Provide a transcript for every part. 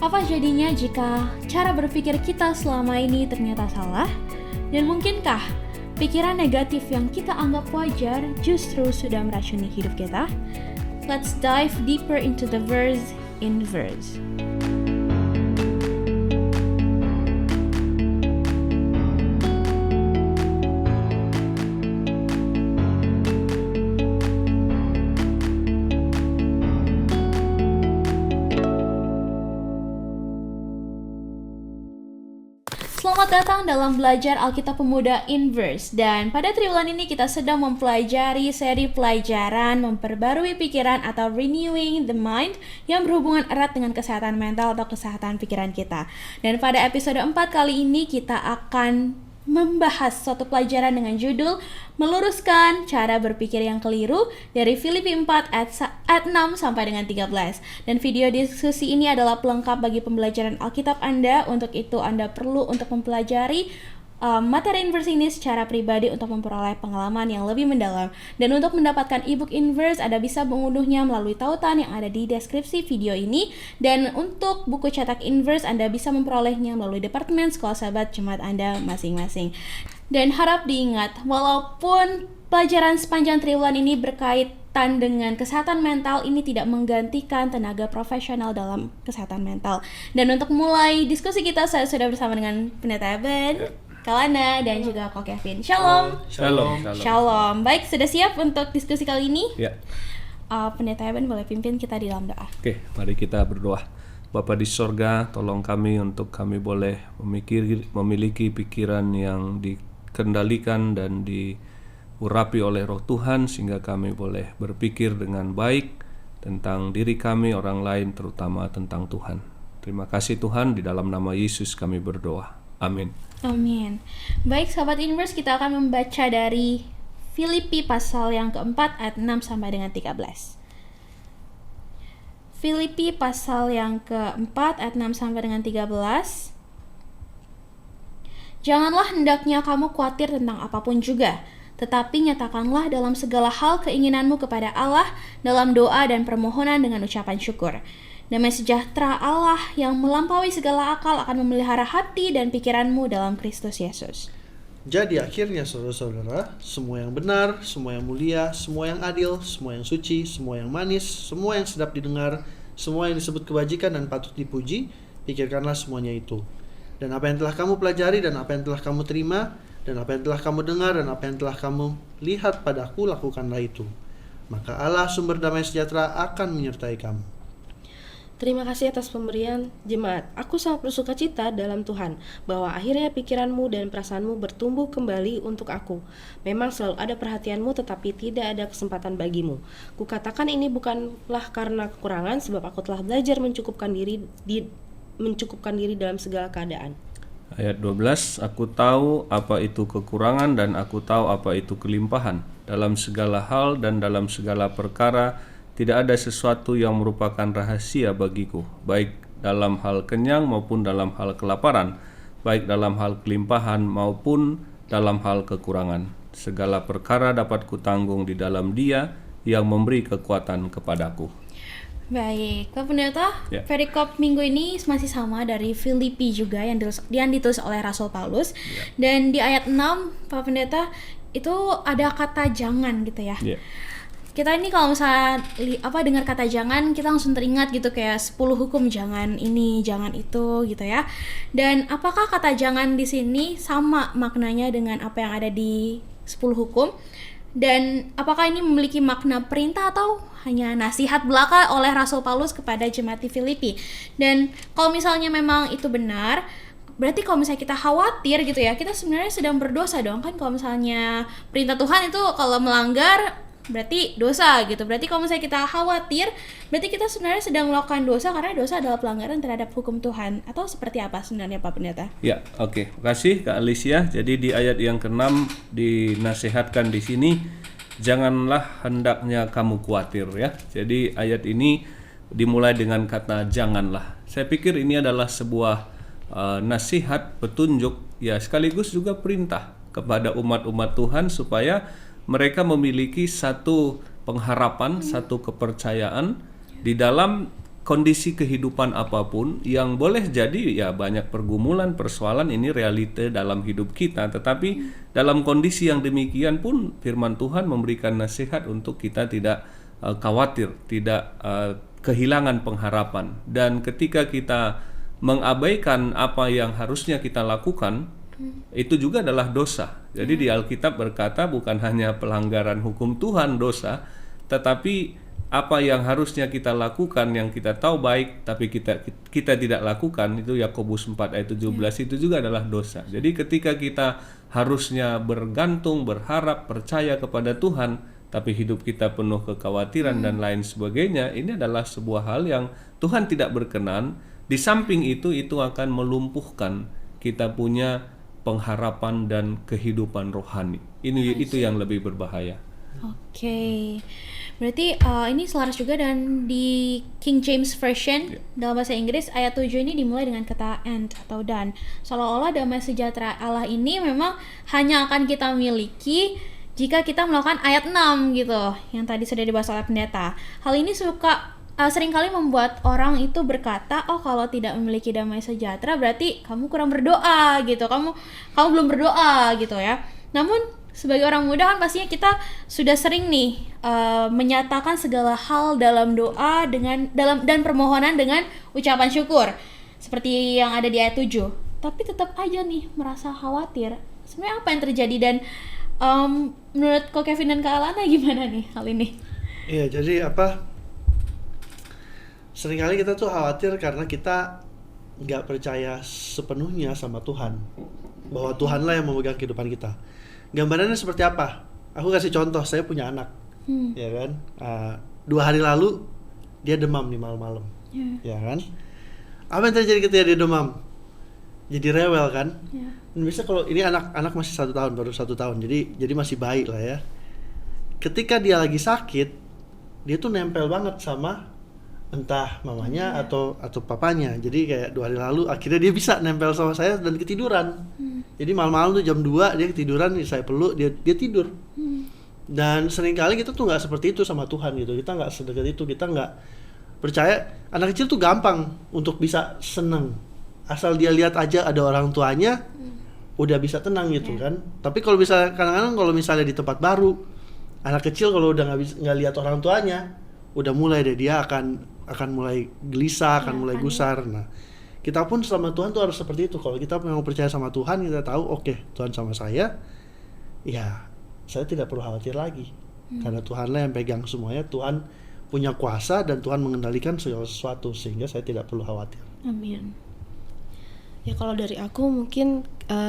Apa jadinya jika cara berpikir kita selama ini ternyata salah? Dan mungkinkah pikiran negatif yang kita anggap wajar justru sudah meracuni hidup kita? Let's dive deeper into the verse in verse. Selamat datang dalam belajar Alkitab Pemuda Inverse. Dan pada triwulan ini kita sedang mempelajari seri pelajaran memperbarui pikiran atau renewing the mind yang berhubungan erat dengan kesehatan mental atau kesehatan pikiran kita. Dan pada episode 4 kali ini kita akan membahas suatu pelajaran dengan judul Meluruskan Cara Berpikir yang Keliru dari Filipi 4 ayat 6 sampai dengan 13. Dan video diskusi ini adalah pelengkap bagi pembelajaran Alkitab Anda. Untuk itu Anda perlu untuk mempelajari materi inverse ini secara pribadi untuk memperoleh pengalaman yang lebih mendalam. Dan untuk mendapatkan ebook inverse, Anda bisa mengunduhnya melalui tautan yang ada di deskripsi video ini. Dan untuk buku cetak inverse, Anda bisa memperolehnya melalui Departemen Sekolah Sahabat Jemaat Anda masing-masing. Dan harap diingat, walaupun pelajaran sepanjang triwulan ini berkaitan dengan kesehatan mental, ini tidak menggantikan tenaga profesional dalam kesehatan mental. Dan untuk mulai diskusi kita, saya sudah bersama dengan Pendeta Eben, Kalana, dan juga Ko Kevin. Shalom. Shalom. Baik, sudah siap untuk diskusi kali ini? Ya. Pendeta Eben boleh pimpin kita di dalam doa. Oke, mari kita berdoa. Bapa di sorga, tolong kami untuk kami boleh memiliki pikiran yang dikendalikan dan diurapi oleh Roh Tuhan, sehingga kami boleh berpikir dengan baik tentang diri kami, orang lain, terutama tentang Tuhan. Terima kasih Tuhan, di dalam nama Yesus kami berdoa. Amin. Amin. Baik, sahabat Inverse, kita akan membaca dari Filipi pasal yang keempat ayat 6 sampai dengan 13. Filipi pasal yang keempat ayat 6 sampai dengan 13. Janganlah hendaknya kamu khawatir tentang apapun juga, tetapi nyatakanlah dalam segala hal keinginanmu kepada Allah dalam doa dan permohonan dengan ucapan syukur. Damai sejahtera Allah yang melampaui segala akal akan memelihara hati dan pikiranmu dalam Kristus Yesus. Jadi akhirnya saudara-saudara, semua yang benar, semua yang mulia, semua yang adil, semua yang suci, semua yang manis, semua yang sedap didengar, semua yang disebut kebajikan dan patut dipuji, pikirkanlah semuanya itu. Dan apa yang telah kamu pelajari, dan apa yang telah kamu terima, dan apa yang telah kamu dengar, dan apa yang telah kamu lihat padaku, lakukanlah itu. Maka Allah sumber damai sejahtera akan menyertai kamu. Terima kasih atas pemberian jemaat. Aku sangat bersuka cita dalam Tuhan bahwa akhirnya pikiranmu dan perasaanmu bertumbuh kembali untuk aku. Memang selalu ada perhatianmu, tetapi tidak ada kesempatan bagimu. Kukatakan ini bukanlah karena kekurangan, sebab aku telah belajar mencukupkan diri dalam segala keadaan. Ayat 12, aku tahu apa itu kekurangan dan aku tahu apa itu kelimpahan. Dalam segala hal dan dalam segala perkara tidak ada sesuatu yang merupakan rahasia bagiku, baik dalam hal kenyang maupun dalam hal kelaparan, baik dalam hal kelimpahan maupun dalam hal kekurangan. Segala perkara dapat kutanggung di dalam Dia yang memberi kekuatan kepadaku. Baik, Pak Pendeta, Ya. perikop minggu ini masih sama dari Filipi juga yang ditulis oleh Rasul Paulus. Dan di ayat 6, Pak Pendeta, itu ada kata jangan gitu ya. Ya. Kita ini kalau misalnya dengar kata jangan, kita langsung teringat gitu kayak 10 hukum, jangan ini, jangan itu gitu ya. Dan apakah kata jangan di sini sama maknanya dengan apa yang ada di 10 hukum? Dan apakah ini memiliki makna perintah atau hanya nasihat belaka oleh Rasul Paulus kepada jemaat di Filipi? Dan kalau misalnya memang itu benar, berarti kalau misalnya kita khawatir gitu ya, kita sebenarnya sedang berdosa dong kan. Kalau misalnya perintah Tuhan itu kalau melanggar berarti dosa gitu. Berarti kalau misalnya kita khawatir, berarti kita sebenarnya sedang melakukan dosa karena dosa adalah pelanggaran terhadap hukum Tuhan. Atau seperti apa sebenarnya Pak Pendeta? Ya, oke. Terima kasih Kak Alicia. Jadi di ayat yang ke-6 dinasihatkan di sini, janganlah hendaknya kamu khawatir ya. Jadi ayat ini dimulai dengan kata janganlah. Saya pikir ini adalah sebuah nasihat, petunjuk, ya sekaligus juga perintah kepada umat-umat Tuhan supaya mereka memiliki satu pengharapan, satu kepercayaan di dalam kondisi kehidupan apapun yang boleh jadi ya banyak pergumulan, persoalan, ini realita dalam hidup kita, tetapi dalam kondisi yang demikian pun firman Tuhan memberikan nasihat untuk kita tidak khawatir, tidak kehilangan pengharapan. Dan ketika kita mengabaikan apa yang harusnya kita lakukan, itu juga adalah dosa. Jadi di Alkitab berkata bukan hanya pelanggaran hukum Tuhan dosa, tetapi apa yang harusnya kita lakukan yang kita tahu baik tapi kita tidak lakukan, itu Yakobus 4 ayat 17, itu juga adalah dosa. Jadi ketika kita harusnya bergantung, berharap, percaya kepada Tuhan tapi hidup kita penuh kekhawatiran dan lain sebagainya, ini adalah sebuah hal yang Tuhan tidak berkenan. Di samping itu akan melumpuhkan kita punya pengharapan dan kehidupan rohani. Itu yang lebih berbahaya. Oke. Berarti ini selaras juga dan di King James Version dalam bahasa Inggris ayat 7 ini dimulai dengan kata and atau dan. Seolah-olah damai sejahtera Allah ini memang hanya akan kita miliki jika kita melakukan ayat 6 gitu, yang tadi sudah dibahas oleh pendeta. Hal ini seringkali membuat orang itu berkata, oh kalau tidak memiliki damai sejahtera berarti kamu kurang berdoa gitu, kamu belum berdoa gitu ya. Namun sebagai orang muda kan pastinya kita sudah sering nih menyatakan segala hal dalam doa dan permohonan dengan ucapan syukur seperti yang ada di ayat 7. Tapi tetap aja nih merasa khawatir. Sebenarnya apa yang terjadi dan menurut Ko Kevin dan Kak Alana gimana nih hal ini? Iya, jadi seringkali kita tuh khawatir karena kita nggak percaya sepenuhnya sama Tuhan, bahwa Tuhanlah yang memegang kehidupan kita. Gambarannya seperti apa? Aku kasih contoh, saya punya anak, ya kan. 2 hari lalu dia demam nih malam-malam, ya kan. Apa yang terjadi ketika dia demam? Jadi rewel kan. Dan bisa kalau ini anak masih 1 tahun, baru 1 tahun, jadi masih baik lah ya. Ketika dia lagi sakit, dia tuh nempel banget sama entah mamanya atau papanya. Jadi kayak 2 hari lalu akhirnya dia bisa nempel sama saya dan ketiduran. Jadi malam-malam tuh jam 2 dia ketiduran, saya peluk, dia tidur. Dan seringkali kita tuh nggak seperti itu sama Tuhan gitu. Kita nggak sedekat itu, kita nggak percaya. Anak kecil tuh gampang untuk bisa seneng, asal dia lihat aja ada orang tuanya, udah bisa tenang gitu kan. Tapi kalau misalnya kadang-kadang kalau misalnya di tempat baru, anak kecil kalau udah nggak lihat orang tuanya, udah mulai deh dia akan mulai gelisah, akan mulai gusar. Nah, kita pun sama Tuhan tuh harus seperti itu. Kalau kita memang percaya sama Tuhan, kita tahu oke, Tuhan sama saya, ya saya tidak perlu khawatir lagi. Karena Tuhanlah yang pegang semuanya, Tuhan punya kuasa dan Tuhan mengendalikan segala sesuatu, sehingga saya tidak perlu khawatir. Amin. Ya kalau dari aku mungkin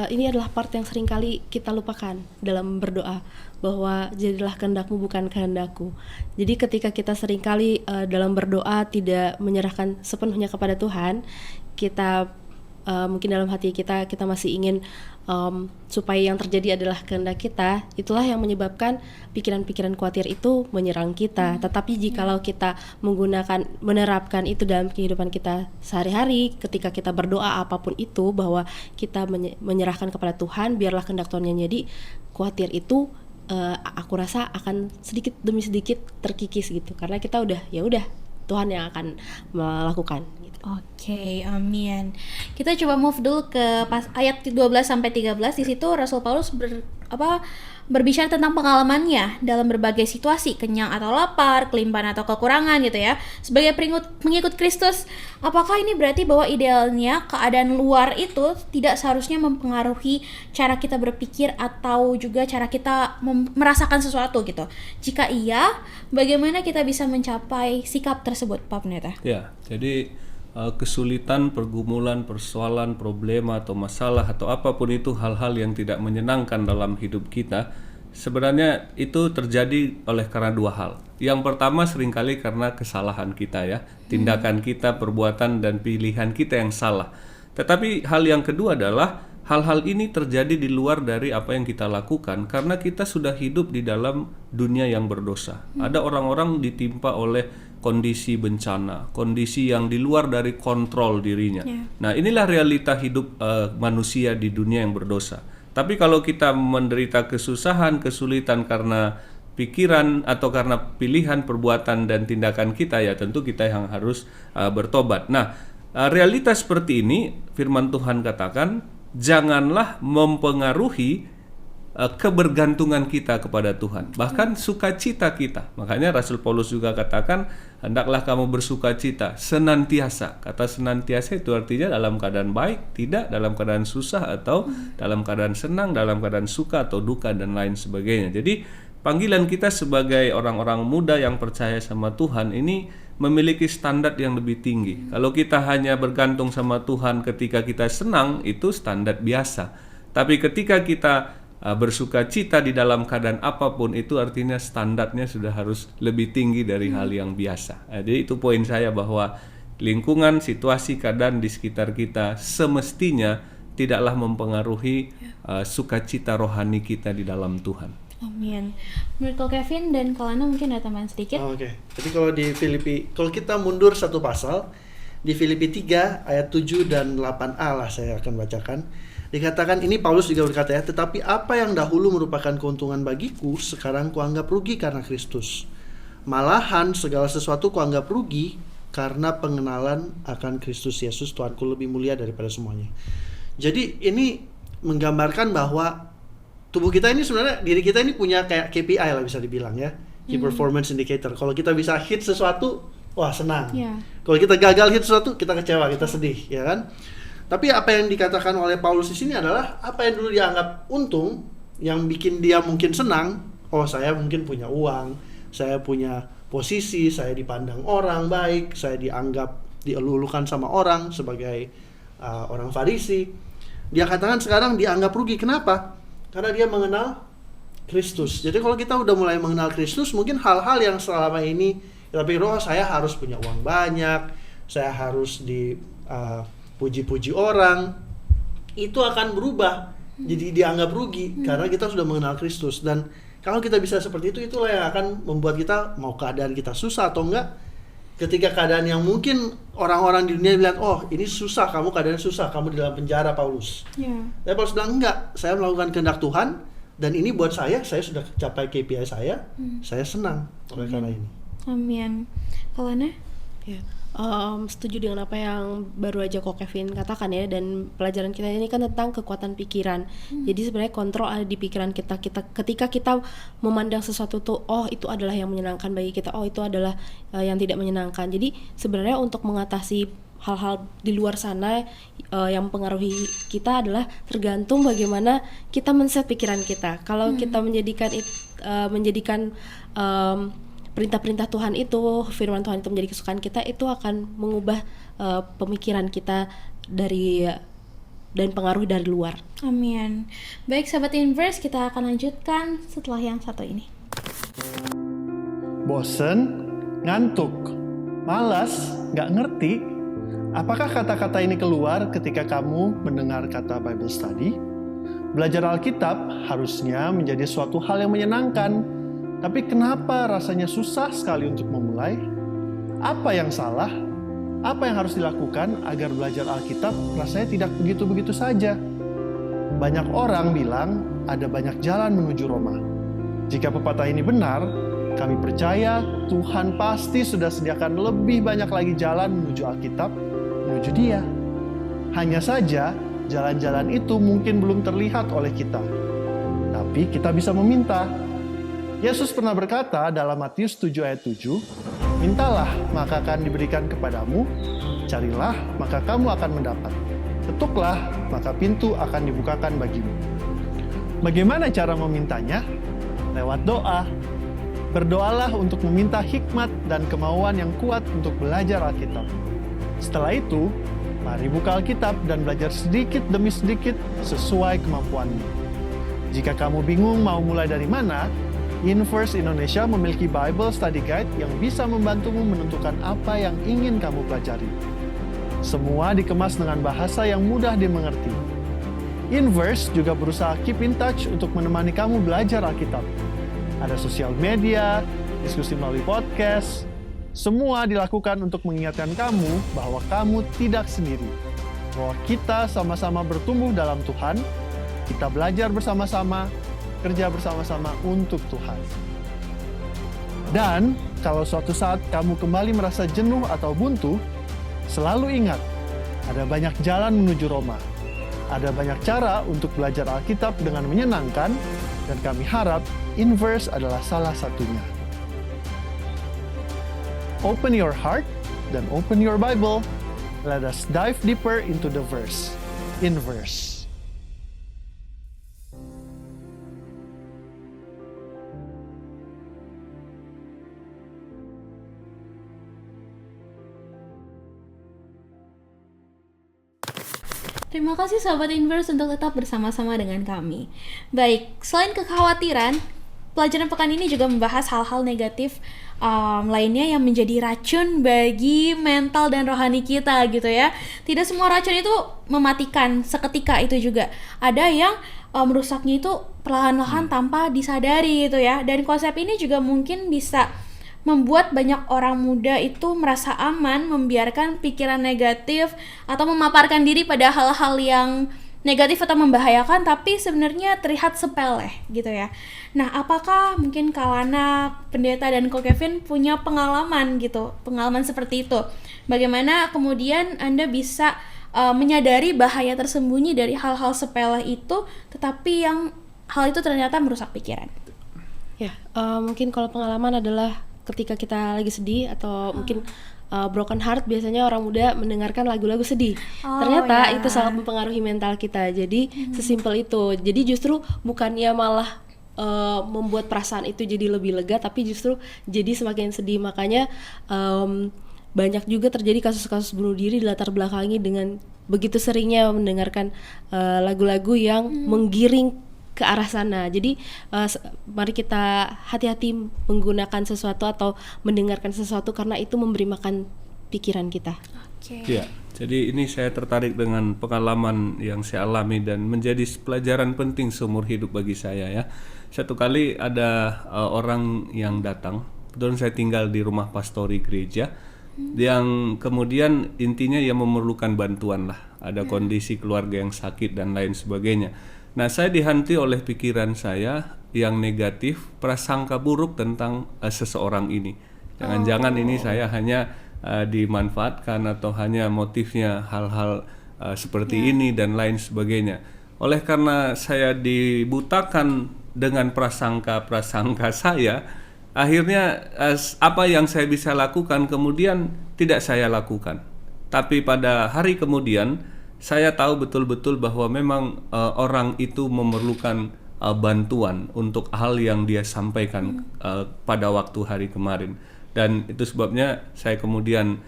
ini adalah part yang sering kali kita lupakan dalam berdoa, bahwa jadilah kehendakmu bukan kehendakku. Jadi ketika kita sering kali dalam berdoa tidak menyerahkan sepenuhnya kepada Tuhan, kita mungkin dalam hati kita masih ingin supaya yang terjadi adalah kehendak kita. Itulah yang menyebabkan pikiran-pikiran khawatir itu menyerang kita. Tetapi jikalau kita menerapkan itu dalam kehidupan kita sehari-hari, ketika kita berdoa apapun itu, bahwa kita menyerahkan kepada Tuhan, biarlah kehendak Tuhan yang jadi, khawatir itu aku rasa akan sedikit demi sedikit terkikis gitu, karena kita udah Tuhan yang akan melakukan gitu. Oke, amin. Kita coba move dulu ke ayat 12 sampai 13. Di situ Rasul Paulus berbicara tentang pengalamannya dalam berbagai situasi, kenyang atau lapar, kelimpahan atau kekurangan gitu ya. Sebagai pengikut Kristus, apakah ini berarti bahwa idealnya keadaan luar itu tidak seharusnya mempengaruhi cara kita berpikir atau juga cara kita merasakan sesuatu gitu? Jika iya, bagaimana kita bisa mencapai sikap tersebut, Pak Pendeta? Ya, jadi kesulitan, pergumulan, persoalan, problema atau masalah atau apapun itu, hal-hal yang tidak menyenangkan dalam hidup kita, sebenarnya itu terjadi oleh karena 2 hal. Yang pertama seringkali karena kesalahan kita ya, tindakan kita, perbuatan dan pilihan kita yang salah. Tetapi hal yang kedua adalah hal-hal ini terjadi di luar dari apa yang kita lakukan karena kita sudah hidup di dalam dunia yang berdosa. Ada orang-orang ditimpa oleh kondisi bencana, kondisi yang di luar dari kontrol dirinya. Nah, inilah realita hidup manusia di dunia yang berdosa. Tapi kalau kita menderita kesusahan, kesulitan karena pikiran atau karena pilihan, perbuatan dan tindakan kita, ya tentu kita yang harus bertobat. Nah, realitas seperti ini firman Tuhan katakan janganlah mempengaruhi kebergantungan kita kepada Tuhan, bahkan sukacita kita. Makanya Rasul Paulus juga katakan, hendaklah kamu bersukacita senantiasa. Kata senantiasa itu artinya dalam keadaan baik, tidak dalam keadaan susah, atau dalam keadaan senang, dalam keadaan suka atau duka dan lain sebagainya. Jadi panggilan kita sebagai orang-orang muda yang percaya sama Tuhan ini memiliki standar yang lebih tinggi. Kalau kita hanya bergantung sama Tuhan ketika kita senang, itu standar biasa. Tapi ketika kita bersukacita di dalam keadaan apapun, itu artinya standarnya sudah harus lebih tinggi dari hal yang biasa. Jadi itu poin saya, bahwa lingkungan, situasi, keadaan di sekitar kita semestinya tidaklah mempengaruhi sukacita rohani kita di dalam Tuhan. Amin. Menurut Ko Kevin dan Kalana mungkin ada tambahan sedikit? Oke. Jadi kalau di Filipi, kalau kita mundur satu pasal, di Filipi 3 ayat 7 dan 8a lah saya akan bacakan. Dikatakan, ini Paulus juga berkata ya, tetapi apa yang dahulu merupakan keuntungan bagiku, sekarang kuanggap rugi karena Kristus. Malahan segala sesuatu kuanggap rugi karena pengenalan akan Kristus Yesus Tuhanku lebih mulia daripada semuanya. Jadi ini menggambarkan bahwa tubuh kita ini sebenarnya, diri kita ini punya kayak KPI lah bisa dibilang ya, Key Performance Indicator. Kalau kita bisa hit sesuatu, wah senang. Kalau kita gagal hit sesuatu, kita kecewa, kita sedih, ya kan? Tapi apa yang dikatakan oleh Paulus di sini adalah apa yang dulu dianggap untung, yang bikin dia mungkin senang. Oh, saya mungkin punya uang, saya punya posisi, saya dipandang orang baik, saya dianggap dielulukan sama orang sebagai orang Farisi. Dia katakan sekarang dianggap rugi. Kenapa? Karena dia mengenal Kristus. Jadi kalau kita udah mulai mengenal Kristus, mungkin hal-hal yang selama ini tapi saya harus punya uang banyak, saya harus puji-puji orang, itu akan berubah jadi dianggap rugi karena kita sudah mengenal Kristus. Dan kalau kita bisa seperti itu, itulah yang akan membuat kita, mau keadaan kita susah atau enggak, ketika keadaan yang mungkin orang-orang di dunia bilang, oh ini susah, kamu keadaan susah, kamu di dalam penjara Paulus. Tapi Paulus bilang, enggak, saya melakukan kehendak Tuhan dan ini buat saya sudah capai KPI saya senang oleh karena ini. Amin. Kalana? Ya. Setuju dengan apa yang baru aja Ko Kevin katakan ya, dan pelajaran kita ini kan tentang kekuatan pikiran. Jadi sebenarnya kontrol ada di pikiran kita. Ketika kita memandang sesuatu tuh, oh itu adalah yang menyenangkan bagi kita, oh itu adalah yang tidak menyenangkan. Jadi sebenarnya untuk mengatasi hal-hal di luar sana yang mempengaruhi kita adalah tergantung bagaimana kita men-set pikiran kita. Kalau kita menjadikan perintah-perintah Tuhan itu, firman Tuhan itu menjadi kesukaan kita, itu akan mengubah pemikiran kita dan pengaruh dari luar. Amin. Baik sahabat Inverse, kita akan lanjutkan setelah yang satu ini. Bosen, ngantuk, malas, gak ngerti. Apakah kata-kata ini keluar ketika kamu mendengar kata Bible Study? Belajar Alkitab harusnya menjadi suatu hal yang menyenangkan. Tapi kenapa rasanya susah sekali untuk memulai? Apa yang salah? Apa yang harus dilakukan agar belajar Alkitab rasanya tidak begitu-begitu saja? Banyak orang bilang ada banyak jalan menuju Roma. Jika pepatah ini benar, kami percaya Tuhan pasti sudah sediakan lebih banyak lagi jalan menuju Alkitab, menuju Dia. Hanya saja, jalan-jalan itu mungkin belum terlihat oleh kita. Tapi kita bisa meminta. Yesus pernah berkata dalam Matius 7 ayat 7, mintalah maka akan diberikan kepadamu, carilah maka kamu akan mendapat, ketuklah maka pintu akan dibukakan bagimu. Bagaimana cara memintanya? Lewat doa. Berdoalah untuk meminta hikmat dan kemauan yang kuat untuk belajar Alkitab. Setelah itu, mari buka Alkitab dan belajar sedikit demi sedikit sesuai kemampuanmu. Jika kamu bingung mau mulai dari mana, Inverse Indonesia memiliki Bible Study Guide yang bisa membantumu menentukan apa yang ingin kamu pelajari. Semua dikemas dengan bahasa yang mudah dimengerti. Inverse juga berusaha keep in touch untuk menemani kamu belajar Alkitab. Ada sosial media, diskusi melalui podcast. Semua dilakukan untuk mengingatkan kamu bahwa kamu tidak sendiri. Bahwa kita sama-sama bertumbuh dalam Tuhan, kita belajar bersama-sama, kerja bersama-sama untuk Tuhan. Dan kalau suatu saat kamu kembali merasa jenuh atau buntu, selalu ingat, ada banyak jalan menuju Roma. Ada banyak cara untuk belajar Alkitab dengan menyenangkan, dan kami harap Inverse adalah salah satunya. Open your heart dan open your Bible. Let us dive deeper into the verse. Inverse. Terima kasih sahabat Inverse untuk tetap bersama-sama dengan kami. Baik, selain kekhawatiran, pelajaran pekan ini juga membahas hal-hal negatif lainnya yang menjadi racun bagi mental dan rohani kita gitu ya. Tidak semua racun itu mematikan seketika itu juga. Ada yang merusaknya itu perlahan-lahan tanpa disadari gitu ya. Dan konsep ini juga mungkin bisa membuat banyak orang muda itu merasa aman membiarkan pikiran negatif atau memaparkan diri pada hal-hal yang negatif atau membahayakan tapi sebenarnya terlihat sepele gitu ya. Nah, apakah mungkin Kawana, Pendeta dan Ko Kevin punya pengalaman gitu, pengalaman seperti itu? Bagaimana kemudian Anda bisa menyadari bahaya tersembunyi dari hal-hal sepele itu, tetapi yang hal itu ternyata merusak pikiran? Ya, mungkin kalau pengalaman adalah ketika kita lagi sedih atau mungkin broken heart, biasanya orang muda mendengarkan lagu-lagu sedih. Ternyata itu sangat mempengaruhi mental kita. Jadi sesimpel itu. Jadi justru bukannya malah membuat perasaan itu jadi lebih lega, tapi justru jadi semakin sedih. Makanya banyak juga terjadi kasus-kasus bunuh diri dilatar-belakangi dengan begitu seringnya mendengarkan lagu-lagu yang menggiring ke arah sana. Jadi mari kita hati-hati menggunakan sesuatu atau mendengarkan sesuatu karena itu memberi makan pikiran kita. Ya, jadi ini saya tertarik dengan pengalaman yang saya alami dan menjadi pelajaran penting seumur hidup bagi saya ya. Satu kali ada orang yang datang, kebetulan saya tinggal di rumah pastori gereja, yang kemudian intinya ya memerlukan bantuan lah. Ada kondisi keluarga yang sakit dan lain sebagainya. Nah, saya dihantui oleh pikiran saya yang negatif, prasangka buruk tentang seseorang ini. Jangan-jangan ini saya hanya dimanfaatkan atau hanya motifnya hal-hal seperti ini dan lain sebagainya. Oleh karena saya dibutakan dengan prasangka-prasangka saya, akhirnya apa yang saya bisa lakukan kemudian tidak saya lakukan. Tapi pada hari kemudian saya tahu betul-betul bahwa memang orang itu memerlukan bantuan untuk hal yang dia sampaikan pada waktu hari kemarin. Dan itu sebabnya saya kemudian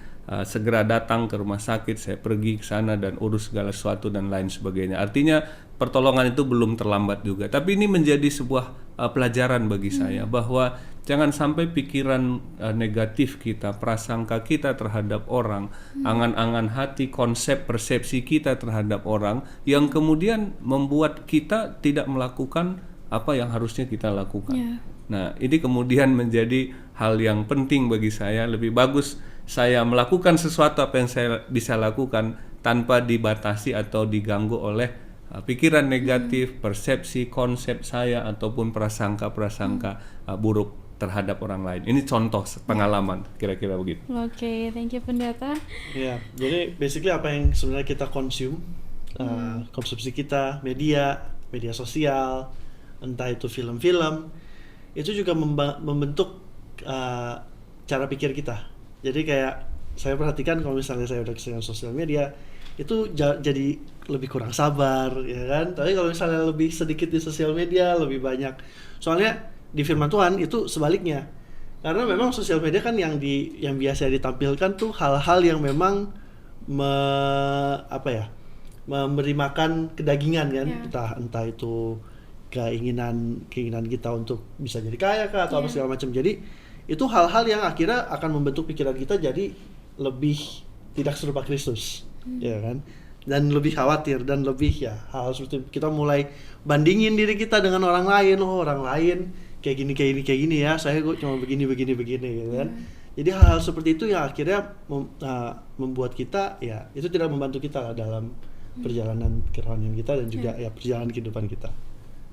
segera datang ke rumah sakit, saya pergi ke sana dan urus segala sesuatu dan lain sebagainya. Artinya pertolongan itu belum terlambat juga. Tapi ini menjadi sebuah pelajaran bagi saya bahwa jangan sampai pikiran negatif kita, prasangka kita terhadap orang, angan-angan hati, konsep persepsi kita terhadap orang yang kemudian membuat kita tidak melakukan apa yang harusnya kita lakukan. Nah, ini kemudian menjadi hal yang penting bagi saya. Lebih bagus saya melakukan sesuatu apa yang saya bisa lakukan tanpa dibatasi atau diganggu oleh pikiran negatif, persepsi, konsep saya ataupun prasangka-prasangka buruk terhadap orang lain. Ini contoh pengalaman, kira-kira begitu. Oke, thank you Pendeta. Ya, jadi basically apa yang sebenarnya kita consume, konsumsi kita, media sosial, entah itu film-film, itu juga membentuk cara pikir kita. Jadi kayak saya perhatikan kalau misalnya saya udah keseringan sosial media, itu jadi lebih kurang sabar, ya kan? Tapi kalau misalnya lebih sedikit di sosial media, lebih banyak. Soalnya di firman Tuhan itu sebaliknya. Karena memang sosial media kan yang biasa ditampilkan tuh hal-hal yang memang memberi makan kedagingan kan, entah itu keinginan kita untuk bisa jadi kaya kah atau apa segala macam. Jadi itu hal-hal yang akhirnya akan membentuk pikiran kita jadi lebih tidak serupa Kristus, ya kan? Dan lebih khawatir dan lebih hal seperti kita mulai bandingin diri kita dengan orang lain. Orang lain kayak gini ya, saya kok cuma begini gitu kan. Jadi hal-hal seperti itu yang akhirnya membuat kita itu tidak membantu kita lah dalam perjalanan kerohanian kita dan juga perjalanan kehidupan kita.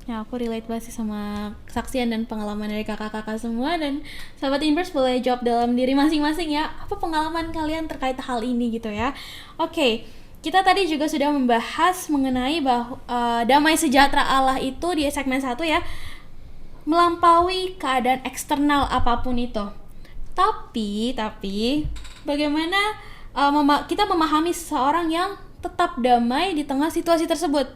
Ya, aku relate banget sih sama kesaksian dan pengalaman dari kakak-kakak semua. Dan sahabat Inverse boleh jawab dalam diri masing-masing ya, apa pengalaman kalian terkait hal ini gitu ya. Oke, kita tadi juga sudah membahas mengenai bahwa damai sejahtera Allah itu di segmen 1 ya, melampaui keadaan eksternal apapun itu. Tapi bagaimana kita memahami seseorang yang tetap damai di tengah situasi tersebut?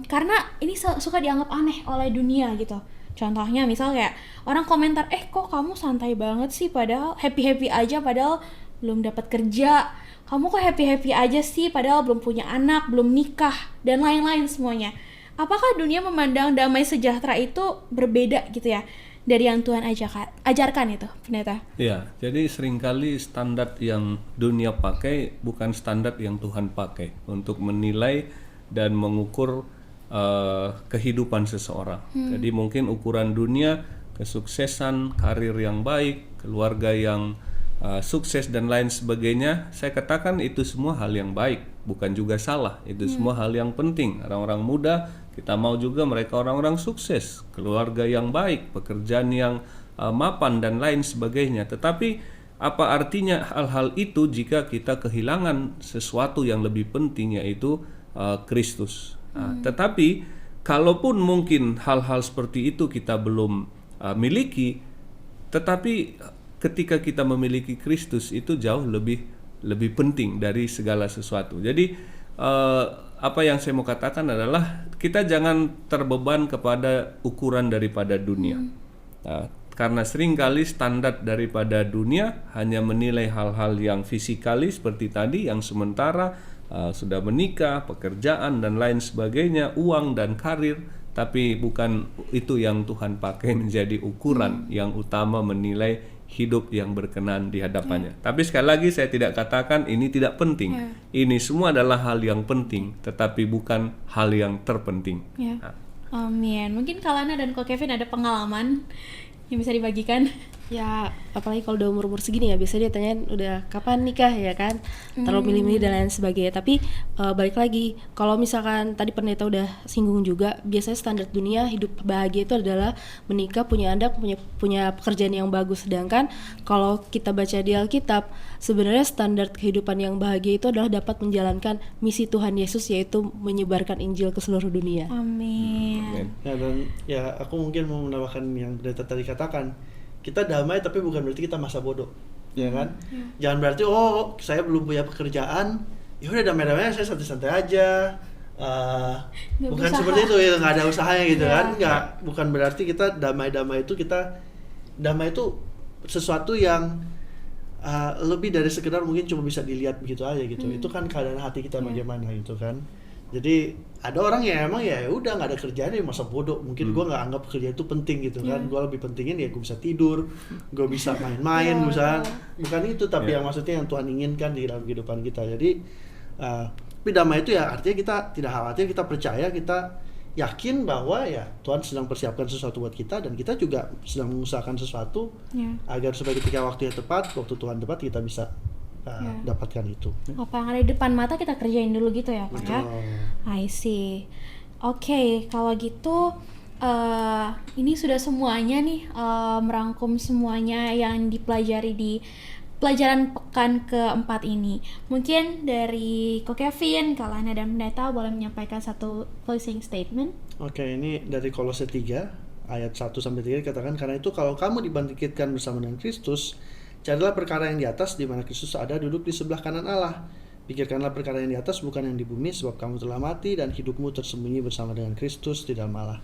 Karena ini suka dianggap aneh oleh dunia gitu. Contohnya misal kayak orang komentar, kok kamu santai banget sih, padahal happy aja, padahal belum dapat kerja. Kamu kok happy aja sih, padahal belum punya anak, belum nikah, dan lain-lain semuanya. Apakah dunia memandang damai sejahtera itu berbeda gitu ya dari yang Tuhan ajarkan itu, Pendeta? Ya, jadi seringkali standar yang dunia pakai bukan standar yang Tuhan pakai untuk menilai dan mengukur kehidupan seseorang. Jadi mungkin ukuran dunia, kesuksesan, karir yang baik, keluarga yang sukses dan lain sebagainya, saya katakan itu semua hal yang baik, bukan juga salah. Itu semua hal yang penting. Orang-orang muda, kita mau juga mereka orang-orang sukses, keluarga yang baik, pekerjaan yang mapan dan lain sebagainya. Tetapi apa artinya hal-hal itu jika kita kehilangan sesuatu yang lebih penting, yaitu Kristus. Tetapi kalaupun mungkin hal-hal seperti itu kita belum miliki, tetapi ketika kita memiliki Kristus itu jauh lebih penting dari segala sesuatu. Jadi apa yang saya mau katakan adalah kita jangan terbeban kepada ukuran daripada dunia. Karena seringkali standar daripada dunia hanya menilai hal-hal yang fisikalis seperti tadi, yang sementara, sudah menikah, pekerjaan dan lain sebagainya, uang dan karir, tapi bukan itu yang Tuhan pakai menjadi ukuran yang utama menilai hidup yang berkenan di hadapannya. Tapi sekali lagi saya tidak katakan ini tidak penting. Ini semua adalah hal yang penting, tetapi bukan hal yang terpenting. Amin. Mungkin Kalana dan Ko Kevin ada pengalaman yang bisa dibagikan? Ya, apalagi kalau udah umur segini ya, biasanya dia tanyain udah kapan nikah ya kan, terlalu milih-milih dan lain sebagainya. Tapi balik lagi, kalau misalkan tadi Pendeta udah singgung juga, biasanya standar dunia hidup bahagia itu adalah menikah, punya anak, punya pekerjaan yang bagus. Sedangkan kalau kita baca di Alkitab, sebenarnya standar kehidupan yang bahagia itu adalah dapat menjalankan misi Tuhan Yesus, yaitu menyebarkan Injil ke seluruh dunia. Amin. Ya, dan ya aku mungkin mau menambahkan yang Pendeta tadi katakan, kita damai tapi bukan berarti kita masa bodoh, ya kan? Jangan berarti saya belum punya pekerjaan, ya udah damai-damai saya santai-santai aja. Bukan berusaha. seperti itu ya, nggak ada usahanya gitu kan? Nggak, bukan berarti kita damai-damai itu damai itu sesuatu yang lebih dari sekedar mungkin cuma bisa dilihat begitu aja gitu. Itu kan keadaan hati kita bagaimana gitu kan? Jadi ada orang yang emang ya udah nggak ada kerjaan ya masa bodoh, mungkin gue nggak anggap kerja itu penting gitu kan, gue lebih pentingin ya gue bisa tidur, gue bisa main-main, bukan itu, tapi yang maksudnya yang Tuhan inginkan di dalam kehidupan kita. Jadi tapi damai itu ya artinya kita tidak khawatir, kita percaya, kita yakin bahwa ya Tuhan sedang persiapkan sesuatu buat kita, dan kita juga sedang mengusahakan sesuatu agar supaya ketika waktunya tepat, waktu Tuhan tepat, kita bisa dapatkan itu. Apa yang ada di depan mata kita kerjain dulu gitu ya, Pak ya? I see. Oke, kalau gitu ini sudah semuanya nih, merangkum semuanya yang dipelajari di pelajaran pekan keempat ini. Mungkin dari Ko Kevin, Kalana dan Pendeta boleh menyampaikan satu closing statement. Oke, ini dari Kolose 3 ayat 1-3 dikatakan, karena itu kalau kamu dibangkitkan bersama dengan Kristus, carilah perkara yang di atas, di mana Kristus ada duduk di sebelah kanan Allah. Pikirkanlah perkara yang di atas, bukan yang di bumi, sebab kamu telah mati dan hidupmu tersembunyi bersama dengan Kristus di dalam Allah.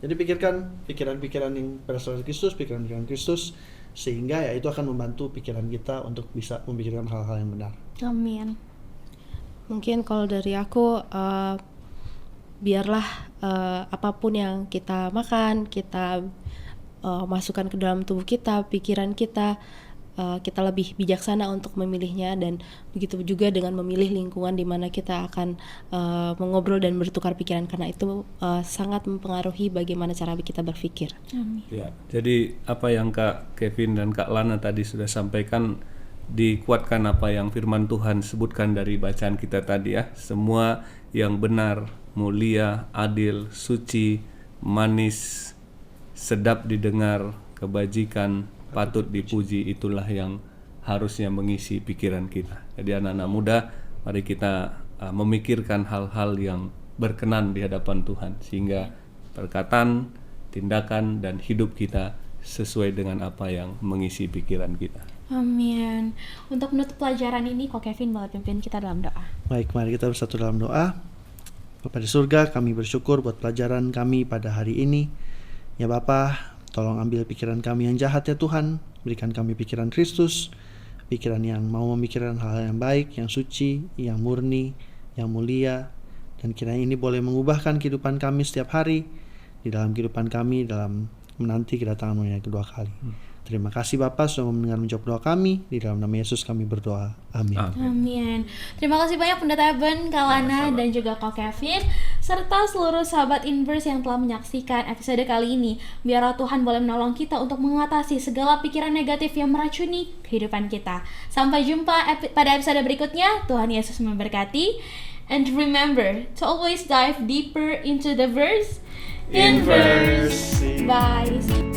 Jadi pikirkan pikiran-pikiran yang berasal dari Kristus, pikiran-pikiran Kristus, sehingga ya itu akan membantu pikiran kita untuk bisa memikirkan hal-hal yang benar. Amin. Mungkin kalau dari aku, biarlah apapun yang kita makan, kita masukkan ke dalam tubuh kita, pikiran kita, kita lebih bijaksana untuk memilihnya, dan begitu juga dengan memilih lingkungan di mana kita akan mengobrol dan bertukar pikiran, karena itu sangat mempengaruhi bagaimana cara kita berpikir. Amin. Ya, jadi apa yang Kak Kevin dan Kak Lana tadi sudah sampaikan dikuatkan apa yang firman Tuhan sebutkan dari bacaan kita tadi ya. Semua yang benar, mulia, adil, suci, manis, sedap didengar, kebajikan, patut dipuji, itulah yang harusnya mengisi pikiran kita. Jadi anak-anak muda, mari kita memikirkan hal-hal yang berkenan di hadapan Tuhan, sehingga perkataan, tindakan, dan hidup kita sesuai dengan apa yang mengisi pikiran kita. Amin. Untuk menutup pelajaran ini, Kok Kevin boleh pimpin kita dalam doa. Baik, mari kita bersatu dalam doa. Bapa di surga, kami bersyukur buat pelajaran kami pada hari ini. Ya Bapa, tolong ambil pikiran kami yang jahat ya Tuhan. Berikan kami pikiran Kristus, pikiran yang mau memikirkan hal yang baik, yang suci, yang murni, yang mulia. Dan kiranya ini boleh mengubahkan kehidupan kami setiap hari, di dalam kehidupan kami, dalam menanti kedatangan-Mu yang kedua kali. Terima kasih Bapak sudah mendengar menjawab doa kami. Di dalam nama Yesus kami berdoa. Amin. Amin. Terima kasih banyak Pendeta Ben, Kalana, dan juga Kok Kevin, serta seluruh sahabat Inverse yang telah menyaksikan episode kali ini. Biarlah Tuhan boleh menolong kita untuk mengatasi segala pikiran negatif yang meracuni kehidupan kita. Sampai jumpa pada episode berikutnya. Tuhan Yesus memberkati. And remember to always dive deeper into the verse. Inverse. Bye.